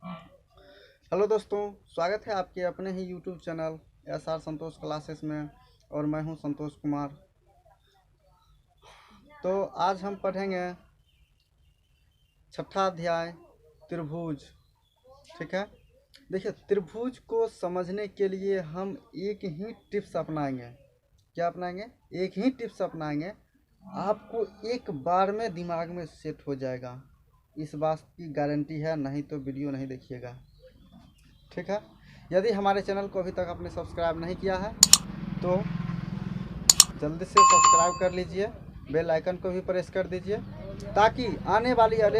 Hello दोस्तों, स्वागत है आपके अपने ही यूट्यूब चैनल SR संतोष क्लासेस में। और मैं हूं संतोष कुमार। तो आज हम पढ़ेंगे छठा अध्याय त्रिभुज। ठीक है, देखिए त्रिभुज को समझने के लिए हम एक ही टिप्स अपनाएंगे। क्या अपनाएंगे? एक ही टिप्स अपनाएंगे, आपको एक बार में दिमाग में सेट हो जाएगा। इस बात की गारंटी है, नहीं तो वीडियो नहीं देखिएगा। ठीक है, यदि हमारे चैनल को अभी तक आपने सब्सक्राइब नहीं किया है तो जल्दी से सब्सक्राइब कर लीजिए, बेल आइकन को भी प्रेस कर दीजिए ताकि आने वाली हर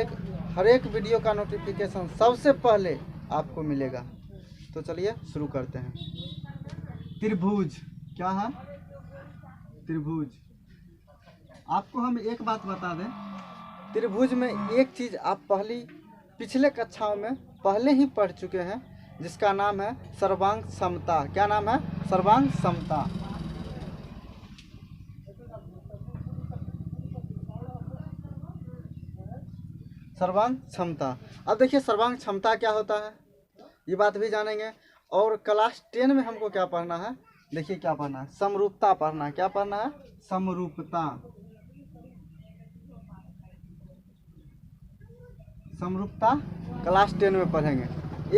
एक वीडियो का नोटिफिकेशन सबसे पहले आपको मिलेगा। तो चलिए शुरू करते हैं। त्रिभुज क्या है? त्रिभुज, आपको हम एक बात बता दें, त्रिभुज में एक चीज़ आप पिछले कक्षाओं में पहले ही पढ़ चुके हैं, जिसका नाम है सर्वांग समता। क्या नाम है? सर्वांग समता। सर्वांग क्षमता। अब देखिए सर्वांग क्षमता क्या होता है, ये बात भी जानेंगे। और क्लास 10 में हमको क्या पढ़ना है? देखिए क्या पढ़ना है? समरूपता पढ़ना है। क्या पढ़ना है? समरूपता। समरूपता क्लास 10 में पढ़ेंगे।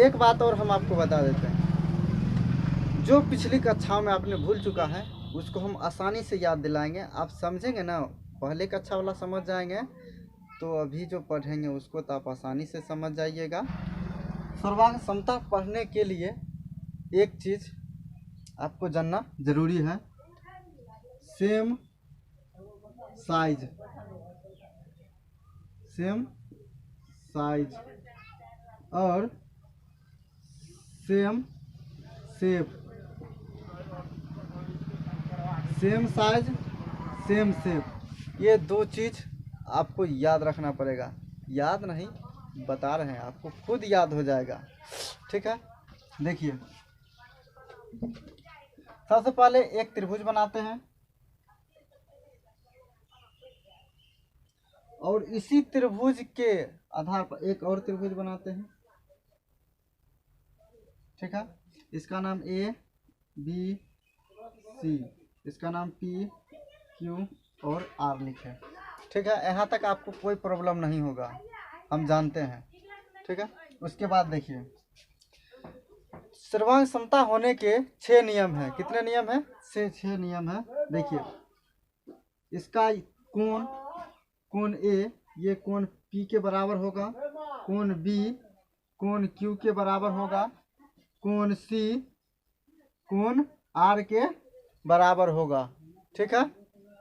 एक बात और हम आपको बता देते हैं, जो पिछली कक्षाओं में आपने भूल चुका है उसको हम आसानी से याद दिलाएंगे। आप समझेंगे ना, पहले कक्षा वाला समझ जाएंगे तो अभी जो पढ़ेंगे उसको तो आप आसानी से समझ जाइएगा। सर्वांग समता पढ़ने के लिए एक चीज़ आपको जानना जरूरी है, सेम साइज। सेम साइज और same shape. Same size same shape, ये दो चीज़ आपको याद रखना पड़ेगा। याद नहीं, बता रहे हैं, आपको खुद याद हो जाएगा। ठीक है, देखिए सबसे पहले एक त्रिभुज बनाते हैं और इसी त्रिभुज के आधार पर एक और त्रिभुज बनाते हैं। ठीक है, इसका नाम ABC, इसका नाम PQ और R लिखे। ठीक है, यहाँ तक आपको कोई प्रॉब्लम नहीं होगा, हम जानते हैं। ठीक है, उसके बाद देखिए सर्वांग समता होने के 6 नियम हैं। कितने नियम हैं? 6 नियम हैं। देखिए इसका कोण A ये कोण P के बराबर होगा, कोण B कोण Q के बराबर होगा, कोण C कोण R के बराबर होगा। ठीक है,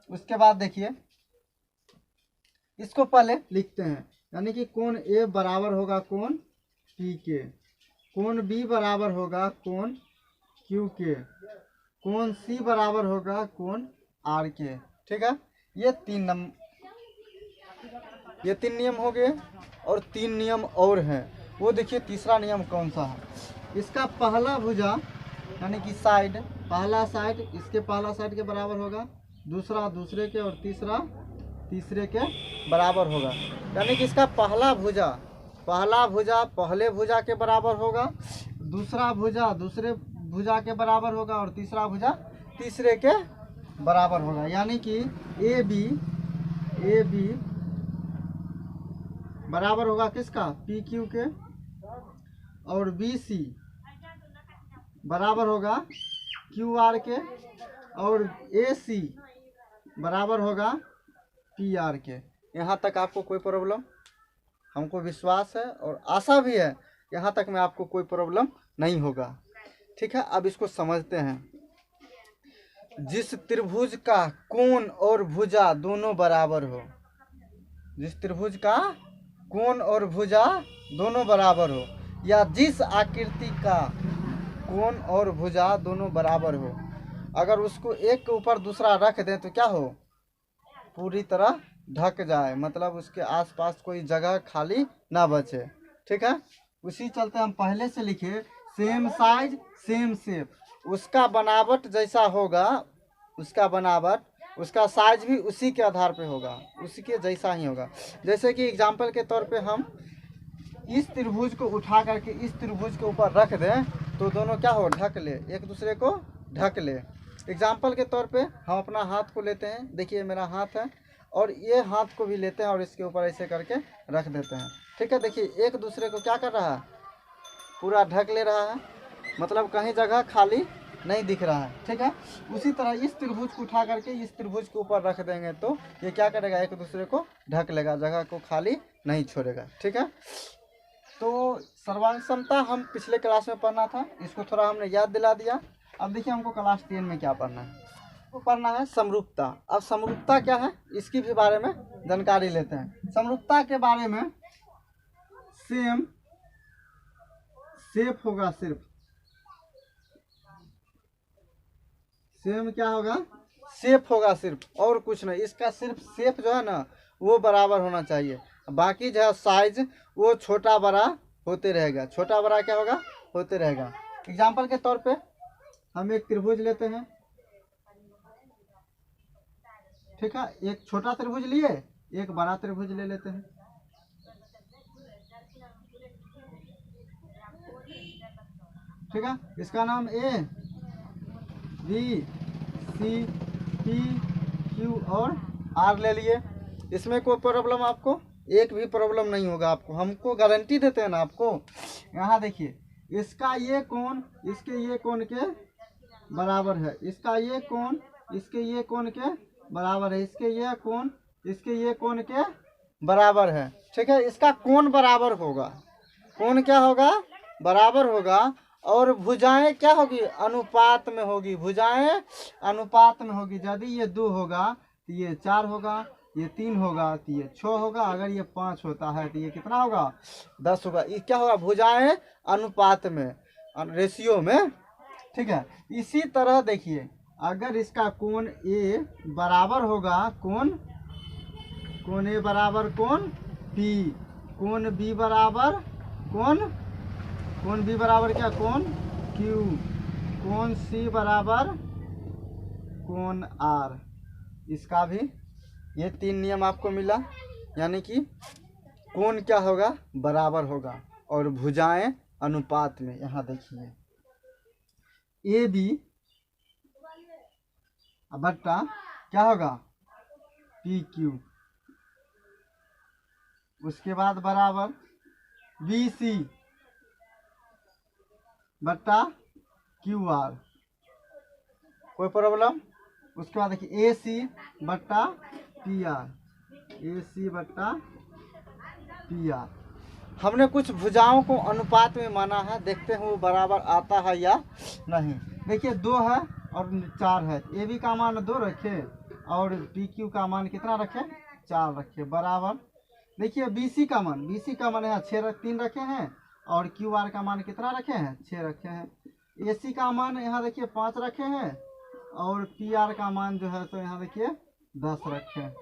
उसके बाद देखिए इसको पहले लिखते हैं, यानी कि कोण A बराबर होगा कोण P के, कोण B बराबर होगा कोण Q के, कोण C बराबर होगा कोण R के। ठीक है, ये तीन नियम हो गए। और 3 नियम और हैं, वो देखिए तीसरा नियम कौन सा है। इसका पहला भुजा यानी कि साइड, पहला साइड इसके पहला साइड के बराबर होगा, दूसरा दूसरे के और तीसरा तीसरे के बराबर होगा। यानी कि इसका पहला भुजा पहले भुजा के बराबर होगा, दूसरा भुजा दूसरे भुजा के बराबर होगा और तीसरा भुजा तीसरे के बराबर होगा। यानी कि ए बी बराबर होगा किसका? PQ के, और BC बराबर होगा QR के, और AC बराबर होगा PR के। यहाँ तक आपको कोई प्रॉब्लम, हमको विश्वास है और आशा भी है यहाँ तक में आपको कोई प्रॉब्लम नहीं होगा। ठीक है, अब इसको समझते हैं। जिस त्रिभुज का कोण और भुजा दोनों बराबर हो, जिस त्रिभुज का कोण और भुजा दोनों बराबर हो, या जिस आकृति का कोण और भुजा दोनों बराबर हो, अगर उसको एक के ऊपर दूसरा रख दें तो क्या हो? पूरी तरह ढक जाए, मतलब उसके आसपास कोई जगह खाली ना बचे। ठीक है, उसी चलते हम पहले से लिखे सेम साइज सेम शेप। उसका बनावट जैसा होगा, उसका बनावट उसका साइज भी उसी के आधार पे होगा, उसी के जैसा ही होगा। जैसे कि एग्जाम्पल के तौर पे हम इस त्रिभुज को उठा करके इस त्रिभुज के ऊपर रख दें तो दोनों क्या हो, ढक ले, एक दूसरे को ढक ले। एग्जाम्पल के तौर पे हम अपना हाथ को लेते हैं, देखिए मेरा हाथ है, और ये हाथ को भी लेते हैं और इसके ऊपर ऐसे करके रख देते हैं। ठीक है, देखिए एक दूसरे को क्या कर रहा है, पूरा ढक ले रहा है, मतलब कहीं जगह खाली नहीं दिख रहा है। ठीक है, उसी तरह इस त्रिभुज को उठा करके इस त्रिभुज के ऊपर रख देंगे तो ये क्या करेगा, एक दूसरे को ढक लेगा, जगह को खाली नहीं छोड़ेगा। ठीक है, तो सर्वांग समता हम पिछले क्लास में पढ़ना था, इसको थोड़ा हमने याद दिला दिया। अब देखिए हमको क्लास 10 में क्या पढ़ना है, वो पढ़ना है समरूपता। अब समरूपता क्या है इसकी भी बारे में जानकारी लेते हैं। समरूपता के बारे में सेम सेफ होगा, सिर्फ सेम क्या होगा, सेफ होगा सिर्फ, और कुछ नहीं। इसका सिर्फ सेफ जो है ना वो बराबर होना चाहिए, बाकी जो है साइज वो छोटा बड़ा होते रहेगा, छोटा बड़ा क्या होगा, होते रहेगा। एग्जाम्पल के तौर पे हम एक त्रिभुज लेते हैं। ठीक है, एक छोटा त्रिभुज लिए, एक बड़ा त्रिभुज ले लेते हैं। ठीक है, इसका नाम A B C P Q और आर ले लिए। इसमें कोई प्रॉब्लम आपको एक भी प्रॉब्लम नहीं होगा, आपको हमको गारंटी देते हैं ना आपको। यहाँ देखिए इसका ये कोण इसके ये कोण के बराबर है, इसका ये कोण इसके ये कोण के बराबर है, इसके ये कोण इसके ये कोण के बराबर है। ठीक है, इसका कोण बराबर होगा, कोण क्या होगा, बराबर होगा, और भुजाएं क्या होगी, अनुपात में होगी, भुजाएं अनुपात में होगी। यदि ये 2 होगा तो ये 4 होगा, ये 3 होगा तो ये 6 होगा, अगर ये 5 होता है तो ये कितना होगा, 10 होगा। ये क्या होगा, भुजाएं अनुपात में, रेशियो में। ठीक है, इसी तरह देखिए अगर इसका कोण ए बराबर होगा, कोण ए बराबर कोण पी, कोण बी बराबर कोण बी बराबर क्या, कोण क्यू, कोण सी बराबर कोण आर। इसका भी ये 3 नियम आपको मिला, यानी कि कोण क्या होगा, बराबर होगा, और भुजाएं अनुपात में। यहाँ देखिए ए बी बट्टा क्या होगा, पी क्यू, उसके बाद बराबर बी सी बट्टा क्यू आर, कोई प्रॉब्लम। उसके बाद देखिए ए सी बट्टा पी आर, ए सी बट्टा पी आर। हमने कुछ भुजाओं को अनुपात में माना है, देखते हैं वो बराबर आता है या नहीं। देखिए 2 है और 4 है, ए बी का मान 2 रखे और पी क्यू का मान कितना रखे, 4 रखे, बराबर। देखिए बी सी का मान यहाँ 3 रखे हैं, और क्यू आर का मान कितना रखे हैं, 6 रखे हैं। ए सी का मान यहाँ देखिए 5 रखे हैं, और पी आर का मान जो है तो यहाँ देखिए 10 रखे हैं।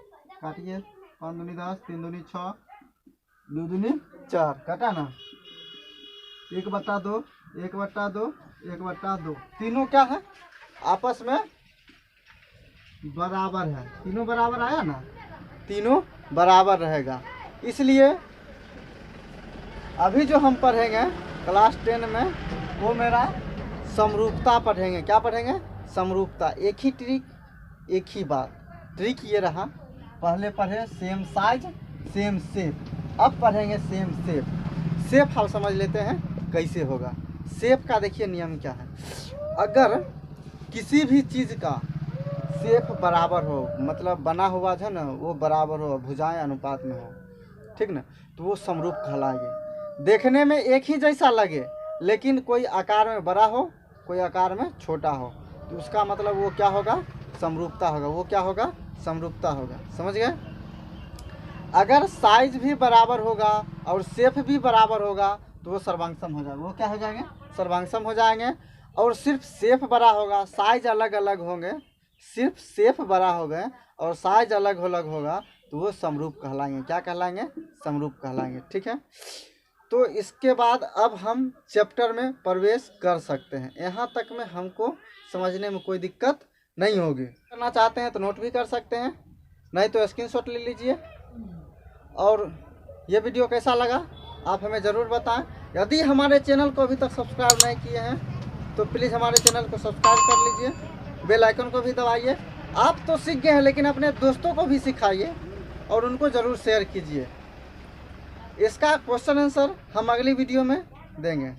काटिए, 5 दूनी 10, 3 दूनी 6, 2 दूनी 4, काटा ना, 1/2, 1/2, 1/2, तीनों क्या है, आपस में बराबर है, तीनों बराबर आया ना, तीनों बराबर रहेगा। इसलिए अभी जो हम पढ़ेंगे क्लास 10 में वो मेरा समरूपता पढ़ेंगे। क्या पढ़ेंगे, समरूपता। एक ही ट्रिक, एक ही बात, ट्रिक ये रहा, पहले पढ़े सेम साइज सेम शेप, अब पढ़ेंगे सेम शेप। शेप हम समझ लेते हैं कैसे होगा। शेप का देखिए नियम क्या है, अगर किसी भी चीज़ का शेप बराबर हो, मतलब बना हुआ जो है ना वो बराबर हो, भुजाएं अनुपात में हो, ठीक ना, तो वो समरूप कहलाएंगे। देखने में एक ही जैसा लगे लेकिन कोई आकार में बड़ा हो, कोई आकार में छोटा हो, तो उसका मतलब वो क्या होगा, समरूपता होगा। वो क्या होगा, समरूपता होगा। समझ गए। अगर साइज भी बराबर होगा और शेप भी बराबर होगा तो वो सर्वांगसम हो जाएगा। वो क्या हो जाएंगे, सर्वांगसम हो जाएंगे। और सिर्फ शेप बड़ा होगा, साइज अलग अलग होंगे, सिर्फ शेप बड़ा हो गए और साइज अलग अलग होगा तो वो समरूप कहलाएंगे। क्या कहलाएंगे, समरूप कहलाएंगे। ठीक है, तो इसके बाद अब हम चैप्टर में प्रवेश कर सकते हैं। यहाँ तक में हमको समझने में कोई दिक्कत नहीं होगी। करना चाहते हैं तो नोट भी कर सकते हैं, नहीं तो स्क्रीनशॉट ले लीजिए। और ये वीडियो कैसा लगा आप हमें ज़रूर बताएं। यदि हमारे चैनल को अभी तक सब्सक्राइब नहीं किए हैं तो प्लीज़ हमारे चैनल को सब्सक्राइब कर लीजिए, बेल आइकन को भी दबाइए। आप तो सीख गए हैं लेकिन अपने दोस्तों को भी सिखाइए और उनको ज़रूर शेयर कीजिए। इसका क्वेश्चन आंसर हम अगली वीडियो में देंगे।